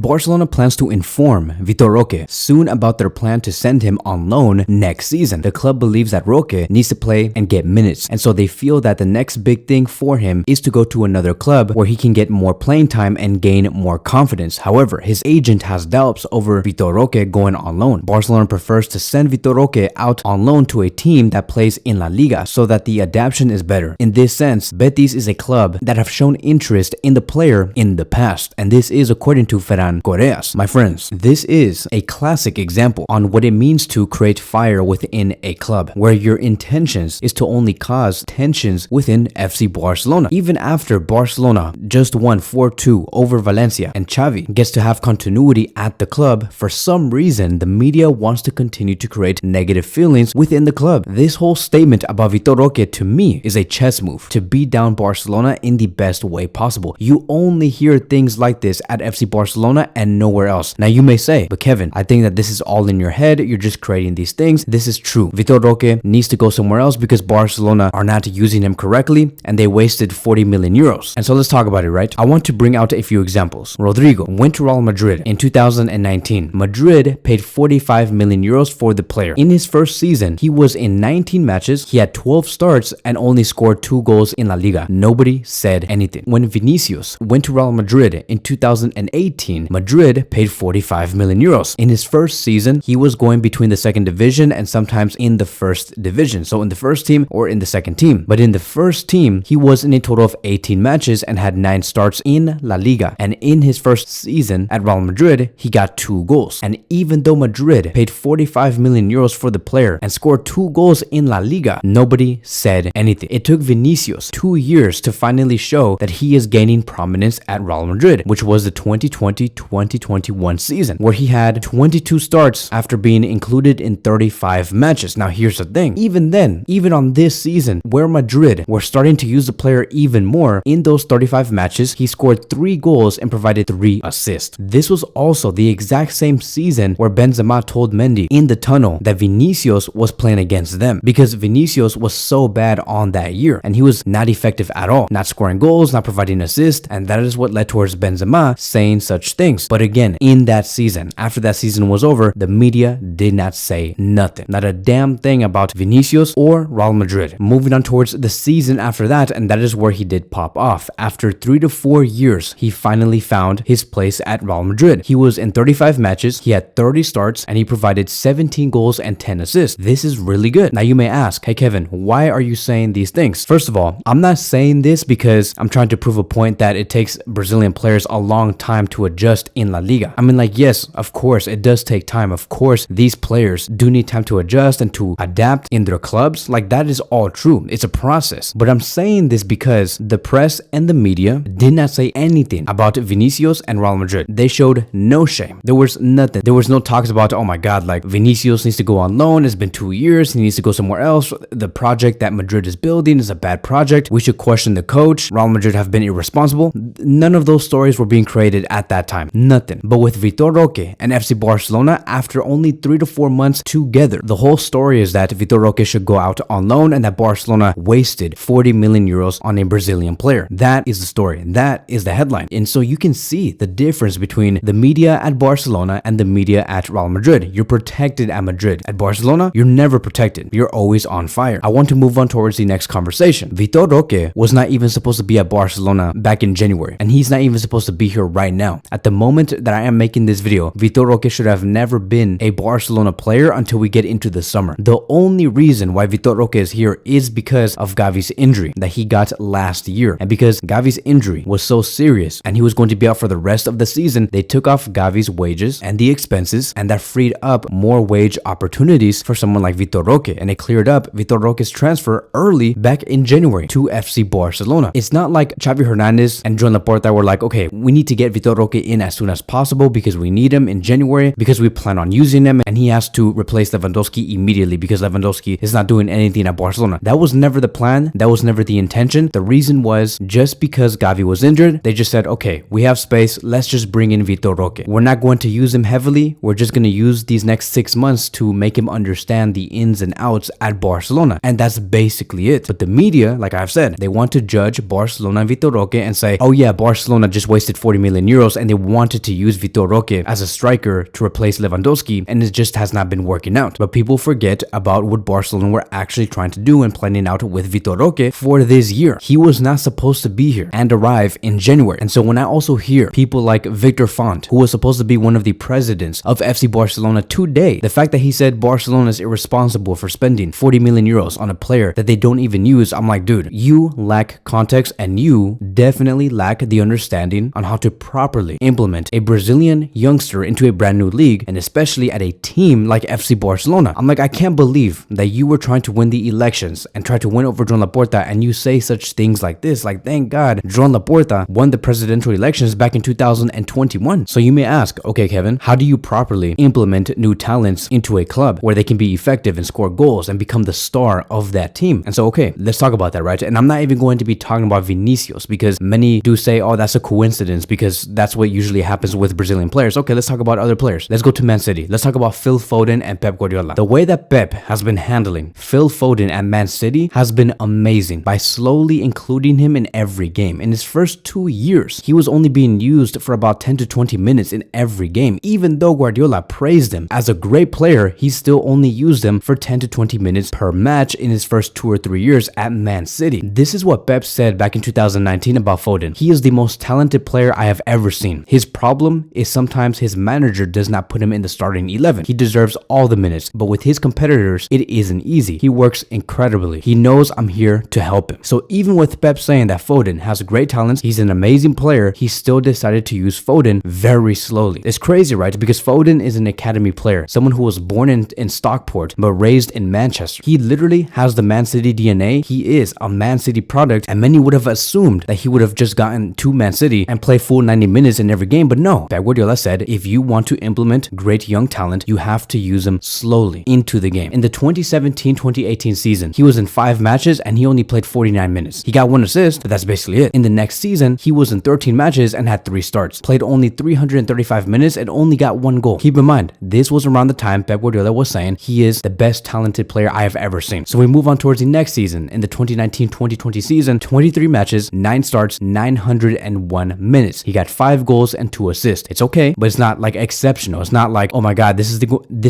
Barcelona plans to inform Vitor Roque soon about their plan to send him on loan next season. The club believes that Roque needs to play and get minutes, and so they feel that the next big thing for him is to go to another club where he can get more playing time and gain more confidence. However, his agent has doubts over Vitor Roque going on loan. Barcelona prefers to send Vitor Roque out on loan to a team that plays in La Liga so that the adaptation is better. In this sense, Betis is a club that have shown interest in the player in the past, and this is according to Ferran Correas. My friends, this is a classic example on what it means to create fire within a club, where your intentions is to only cause tensions within FC Barcelona. Even after Barcelona just won 4-2 over Valencia and Xavi gets to have continuity at the club, for some reason the media wants to continue to create negative feelings within the club. This whole statement about Vitor Roque to me is a chess move to beat down Barcelona in the best way possible. You only hear things like this at FC Barcelona and nowhere else. Now you may say, but Kevin, I think that this is all in your head, you're just creating these things. This is true. Vitor Roque needs to go somewhere else because Barcelona are not using him correctly and they wasted 40 million euros. And so let's talk about it, right? I want to bring out a few examples. Rodrigo went to Real Madrid in 2019. Madrid paid 45 million euros for the player. In his first season, he was in 19 matches, he had 12 starts and only scored 2 goals in La Liga. Nobody said anything. When Vinicius went to Real Madrid in 2018, Madrid paid 45 million euros. In his first season, he was going between the second division and sometimes in the first division. So in the first team or in the second team. But in the first team, he was in a total of 18 matches and had 9 starts in La Liga. And in his first season at Real Madrid, he got 2 goals. And even though Madrid paid 45 million euros for the player and scored 2 goals in La Liga, nobody said anything. It took Vinicius 2 years to finally show that he is gaining prominence at Real Madrid, which was the 2020-2021 season, where he had 22 starts after being included in 35 matches. Now here's the thing, even then, even on this season, where Madrid were starting to use the player even more, in those 35 matches, he scored 3 goals and provided 3 assists. This was also the exact same season where Benzema told Mendy in the tunnel that Vinicius was playing against them because Vinicius was so bad on that year and he was not effective at all, not scoring goals, not providing assists, and that is what led towards Benzema saying such things. But again, in that season, after that season was over, the media did not say nothing, not a damn thing about Vinicius or Real Madrid. Moving on towards the season after that, and that is where he did pop off. After 3 to 4 years, he finally found his place at Real Madrid. He was in 35 matches, he had 30 starts, and he provided 17 goals and 10 assists. This is really good. Now you may ask, hey Kevin, why are you saying these things? First of all, I'm not saying this because I'm trying to prove a point that it takes Brazilian players a long time to adjust in La Liga. I mean, like, yes, of course, it does take time. Of course, these players do need time to adjust and to adapt in their clubs. Like, that is all true. It's a process. But I'm saying this because the press and the media did not say anything about Vinicius and Real Madrid. They showed no shame. There was nothing. There was no talks about, oh my God, like Vinicius needs to go on loan. It's been 2 years. He needs to go somewhere else. The project that Madrid is building is a bad project. We should question the coach. Real Madrid have been irresponsible. None of those stories were being created at that time. Nothing. But with Vitor Roque and FC Barcelona, after only 3 to 4 months together, the whole story is that Vitor Roque should go out on loan and that Barcelona wasted 40 million euros on a Brazilian player. That is the story. That is the headline. And so you can see the difference between the media at Barcelona and the media at Real Madrid. You're protected at Madrid. At Barcelona, you're never protected. You're always on fire. I want to move on towards the next conversation. Vitor Roque was not even supposed to be at Barcelona back in January, and he's not even supposed to be here right now. At the moment that I am making this video, Vitor Roque should have never been a Barcelona player until we get into the summer. The only reason why Vitor Roque is here is because of Gavi's injury that he got last year. And because Gavi's injury was so serious and he was going to be out for the rest of the season, they took off Gavi's wages and the expenses, and that freed up more wage opportunities for someone like Vitor Roque, and it cleared up Vitor Roque's transfer early back in January to FC Barcelona. It's not like Xavi Hernandez and Joan Laporta were like, okay, we need to get Vitor Roque in as soon as possible because we need him in January because we plan on using him, and he has to replace Lewandowski immediately because Lewandowski is not doing anything at Barcelona. That was never the plan. That was never the intention. The reason was just because Gavi was injured, they just said, okay, we have space. Let's just bring in Vitor Roque. We're not going to use him heavily. We're just going to use these next 6 months to make him understand the ins and outs at Barcelona. And that's basically it. But the media, like I've said, they want to judge Barcelona and Vitor Roque and say, oh yeah, Barcelona just wasted 40 million euros and they wanted to use Vitor Roque as a striker to replace Lewandowski, and it just has not been working out. But people forget about what Barcelona were actually trying to do and planning out with Vitor Roque for this year. He was not supposed to be here and arrive in January. And so when I also hear people like Victor Font, who was supposed to be one of the presidents of FC Barcelona today, the fact that he said Barcelona is irresponsible for spending 40 million euros on a player that they don't even use, I'm like, dude, you lack context and you definitely lack the understanding on how to properly implement a Brazilian youngster into a brand new league, and especially at a team like FC Barcelona. I'm like, I can't believe that you were trying to win the elections and try to win over Joan Laporta, and you say such things like this. Like, thank God Joan Laporta won the presidential elections back in 2021. So you may ask, okay, Kevin, how do you properly implement new talents into a club where they can be effective and score goals and become the star of that team? And so, okay, let's talk about that, right? And I'm not even going to be talking about Vinicius, because many do say, oh, that's a coincidence because that's what usually happens with Brazilian players. Okay, let's talk about other players. Let's go to Man City. Let's talk about Phil Foden and Pep Guardiola. The way that Pep has been handling Phil Foden at Man City has been amazing by slowly including him in every game. In his first 2 years, he was only being used for about 10 to 20 minutes in every game. Even though Guardiola praised him as a great player, he still only used him for 10 to 20 minutes per match in his first 2 or 3 years at Man City. This is what Pep said back in 2019 about Foden. He is the most talented player I have ever seen. His problem is sometimes his manager does not put him in the starting 11. He deserves all the minutes, but with his competitors, it isn't easy. He works incredibly. He knows I'm here to help him. So even with Pep saying that Foden has great talents, he's an amazing player, he still decided to use Foden very slowly. It's crazy, right? Because Foden is an academy player, someone who was born in Stockport, but raised in Manchester. He literally has the Man City DNA. He is a Man City product, and many would have assumed that he would have just gotten to Man City and play full 90 minutes in every game, but no. Pep Guardiola said, if you want to implement great young talent, you have to use them slowly into the game. In the 2017-2018 season, he was in 5 matches and he only played 49 minutes. He got 1 assist, but that's basically it. In the next season, he was in 13 matches and had 3 starts, played only 335 minutes and only got 1 goal. Keep in mind, this was around the time Pep Guardiola was saying he is the best talented player I have ever seen. So we move on towards the next season. In the 2019-2020 season, 23 matches, 9 starts, 901 minutes. He got 5 goals and 2 assists. It's okay, but it's not like exceptional. It's not like, oh my God, this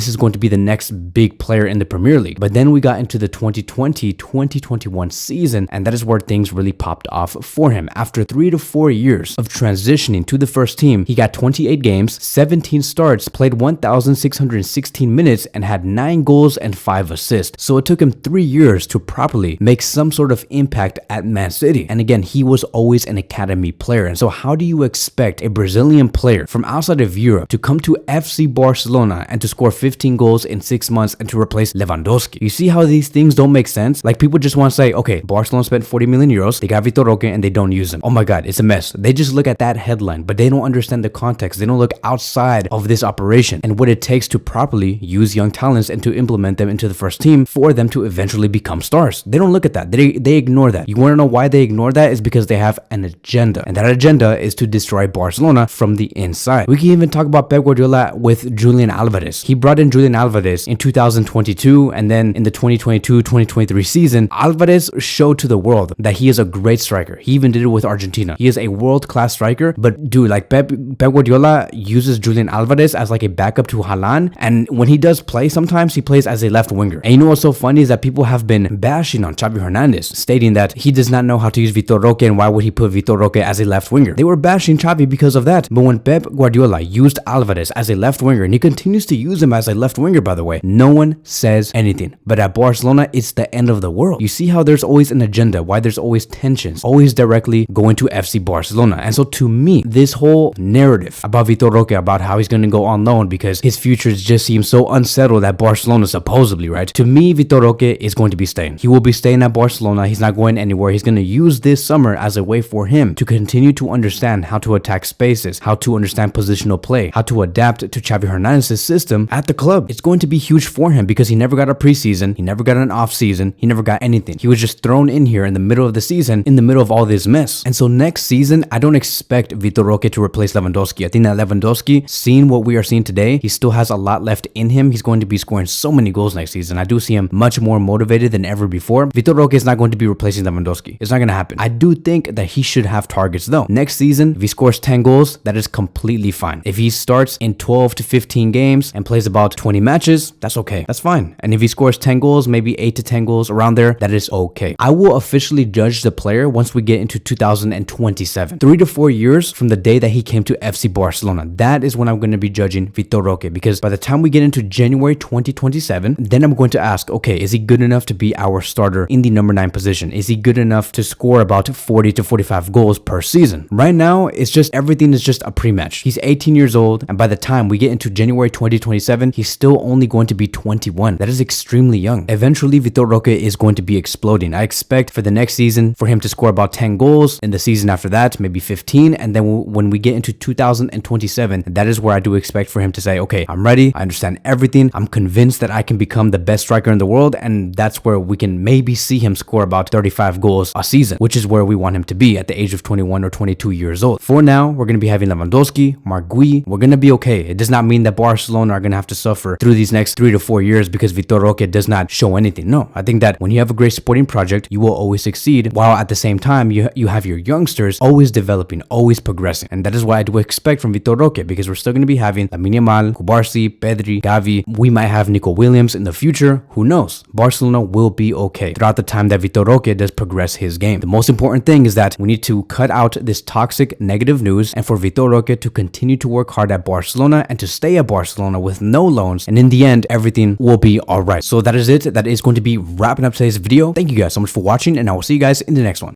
is going to be the next big player in the Premier League. But then we got into the 2020-2021 season, and that is where things really popped off for him. After 3 to 4 years of transitioning to the first team, he got 28 games, 17 starts, played 1,616 minutes, and had 9 goals and 5 assists. So it took him 3 years to properly make some sort of impact at Man City. And again, he was always an academy player. And so how do you expect a Brazilian player from outside of Europe to come to FC Barcelona and to score 15 goals in 6 months and to replace Lewandowski? You see how these things don't make sense? Like, people just want to say, okay, Barcelona spent 40 million euros, they got Vitor Roque and they don't use him. Oh my God, it's a mess. They just look at that headline, but they don't understand the context. They don't look outside of this operation and what it takes to properly use young talents and to implement them into the first team for them to eventually become stars. They don't look at that. They ignore that. You want to know why they ignore that? Is because they have an agenda, and that agenda is to destroy Barcelona from the inside. We can even talk about Pep Guardiola with Julian Alvarez. He brought in Julian Alvarez in 2022, and then in the 2022-2023 season, Alvarez showed to the world that he is a great striker. He even did it with Argentina. He is a world-class striker, but dude, like Pep Guardiola uses Julian Alvarez as like a backup to Haaland, and when he does play, sometimes he plays as a left winger. And you know what's so funny is that people have been bashing on Xavi Hernandez, stating that he does not know how to use Vitor Roque and why would he put Vitor Roque as a left winger. They were bashing Xavi because of that. But when Pep Guardiola used Alvarez as a left winger, and he continues to use him as a left winger, by the way, no one says anything. But at Barcelona, it's the end of the world. You see how there's always an agenda, why there's always tensions, always directly going to FC Barcelona. And so to me, this whole narrative about Vitor Roque, about how he's going to go on loan because his future just seems so unsettled at Barcelona, supposedly, right? To me, Vitor Roque is going to be staying. He will be staying at Barcelona. He's not going anywhere. He's going to use this summer as a way for him to continue to understand how to attack spaces, how to understand positional play, how to adapt to Xavi Hernandez's system at the club. It's going to be huge for him because he never got a preseason. He never got an off season. He never got anything. He was just thrown in here in the middle of the season, in the middle of all this mess. And so next season, I don't expect Vitor Roque to replace Lewandowski. I think that Lewandowski, seeing what we are seeing today, he still has a lot left in him. He's going to be scoring so many goals next season. I do see him much more motivated than ever before. Vitor Roque is not going to be replacing Lewandowski. It's not going to happen. I do think that he should have targets though. Next season, if he scores 10 goals, goals, that is completely fine. If he starts in 12 to 15 games and plays about 20 matches, that's okay. That's fine. And if he scores 10 goals, maybe 8 to 10 goals around there, that is okay. I will officially judge the player once we get into 2027. 3 to 4 years from the day that he came to FC Barcelona. That is when I'm going to be judging Vitor Roque, because by the time we get into January 2027, then I'm going to ask, okay, is he good enough to be our starter in the number 9 position? Is he good enough to score about 40 to 45 goals per season? Right now, it's just everything is just a pre-match. He's 18 years old, and by the time we get into January 2027, he's still only going to be 21. That is extremely young. Eventually, Vitor Roque is going to be exploding. I expect for the next season for him to score about 10 goals, in the season after that, maybe 15, and then when we get into 2027, that is where I do expect for him to say, okay, I'm ready, I understand everything, I'm convinced that I can become the best striker in the world, and that's where we can maybe see him score about 35 goals a season, which is where we want him to be at the age of 21 or 22 years old. For now, we're going to be having Lewandowski, Marc Gui. We're going to be okay. It does not mean that Barcelona are going to have to suffer through these next 3 to 4 years because Vitor Roque does not show anything. No, I think that when you have a great sporting project, you will always succeed, while at the same time, you have your youngsters always developing, always progressing. And that is what I do expect from Vitor Roque, because we're still going to be having Lamine Yamal, Cubarsí, Pedri, Gavi. We might have Nico Williams in the future. Who knows? Barcelona will be okay throughout the time that Vitor Roque does progress his game. The most important thing is that we need to cut out this toxic negative news, and for Vitor Roque to continue to work hard at Barcelona and to stay at Barcelona with no loans, and in the end everything will be alright. So that is it. That is going to be wrapping up today's video. Thank you guys so much for watching, and I will see you guys in the next one.